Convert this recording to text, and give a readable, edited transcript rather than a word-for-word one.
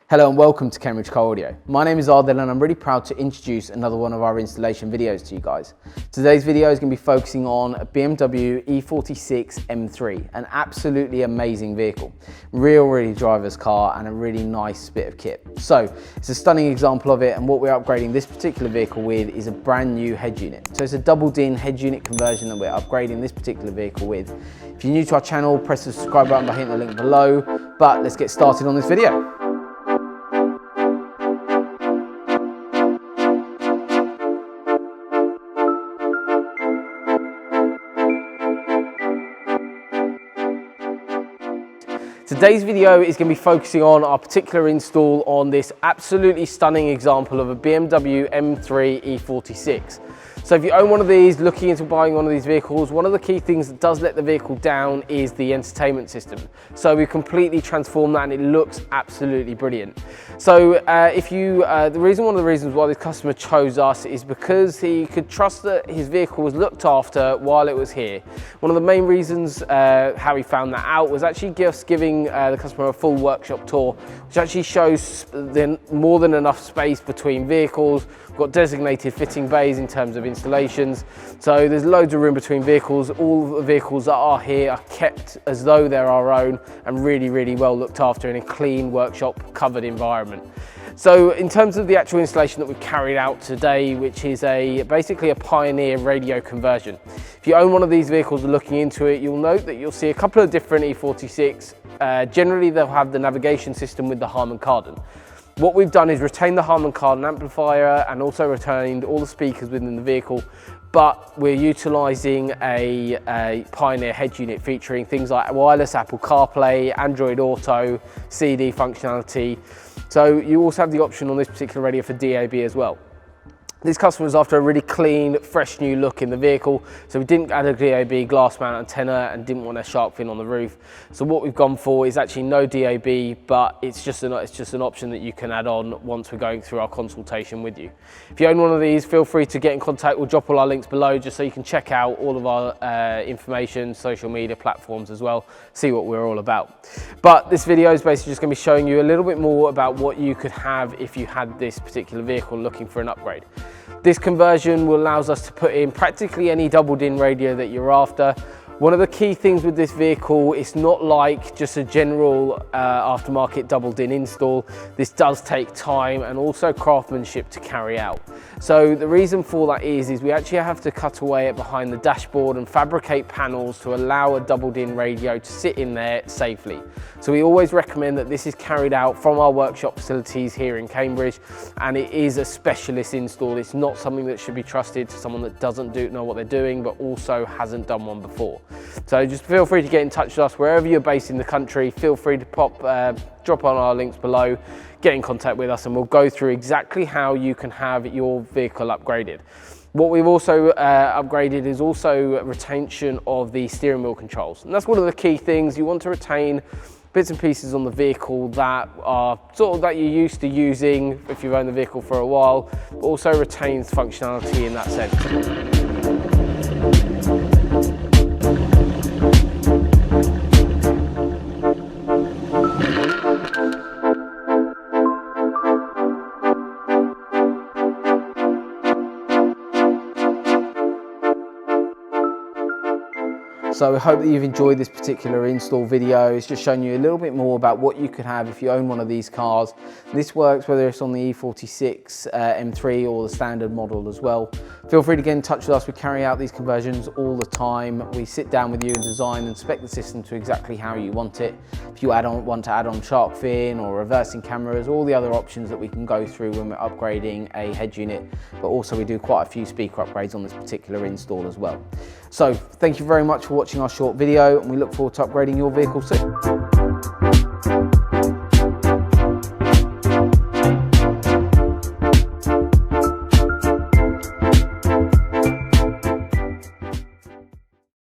Hello and welcome to Cambridge Car Audio. My name is Ardel and I'm really proud to introduce another one of our installation videos to you guys. Today's video is going to be focusing on a BMW E46 M3, an absolutely amazing vehicle. Really driver's car and a really nice bit of kit. So it's a stunning example of it, and what we're upgrading this particular vehicle with is a brand new head unit. So it's a double DIN head unit conversion that we're upgrading this particular vehicle with. If you're new to our channel, press the subscribe button by hitting the link below, but let's get started on this video. Today's video is going to be focusing on our particular install on this absolutely stunning example of a BMW M3 E46. So if you own one of these, looking into buying one of these vehicles, one of the key things that does let the vehicle down is the entertainment system. So we completely transformed that and it looks absolutely brilliant. So one of the reasons why this customer chose us is because he could trust that his vehicle was looked after while it was here. One of the main reasons how he found that out was actually just giving the customer a full workshop tour, which actually shows more than enough space between vehicles. We've got designated fitting bays in terms of installations, so there's loads of room between vehicles. All the vehicles that are here are kept as though they're our own and really well looked after in a clean workshop covered environment. So in terms of the actual installation that we've carried out today, which is basically a Pioneer radio conversion. If you own one of these vehicles and looking into it, you'll note that you'll see a couple of different E46. Generally they'll have the navigation system with the Harman Kardon. What we've done is retain the Harman Kardon amplifier and also retained all the speakers within the vehicle, but we're utilising a Pioneer head unit featuring things like wireless Apple Carplay, Android Auto, CD functionality. So you also have the option on this particular radio for DAB as well. This customer was after a really clean, fresh new look in the vehicle, so we didn't add a DAB glass mount antenna and didn't want a shark fin on the roof. So what we've gone for is actually no DAB, but it's just an option that you can add on once we're going through our consultation with you. If you own one of these, feel free to get in contact. We'll drop all our links below just so you can check out all of our information, social media platforms as well, see what we're all about. But this video is basically just going to be showing you a little bit more about what you could have if you had this particular vehicle looking for an upgrade. This conversion will allow us to put in practically any double DIN radio that you're after. One of the key things with this vehicle, it's not like just a general aftermarket double DIN install. This does take time and also craftsmanship to carry out. So the reason for that is we actually have to cut away behind the dashboard and fabricate panels to allow a double DIN radio to sit in there safely. So we always recommend that this is carried out from our workshop facilities here in Cambridge, and it is a specialist install. It's not something that should be trusted to someone that doesn't know what they're doing, but also hasn't done one before. So just feel free to get in touch with us wherever you're based in the country. Feel free to drop on our links below, get in contact with us, and we'll go through exactly how you can have your vehicle upgraded. What we've also upgraded is also retention of the steering wheel controls, and that's one of the key things. You want to retain bits and pieces on the vehicle that are that you're used to using if you've owned the vehicle for a while, but also retains functionality in that sense. So I hope that you've enjoyed this particular install video. It's just showing you a little bit more about what you could have if you own one of these cars. This works whether it's on the E46 M3 or the standard model as well. Feel free to get in touch with us. We carry out these conversions all the time. We sit down with you and design and spec the system to exactly how you want it. If you want to add on shark fin or reversing cameras, all the other options that we can go through when we're upgrading a head unit, but also we do quite a few speaker upgrades on this particular install as well. So thank you very much for watching our short video, and we look forward to upgrading your vehicle soon.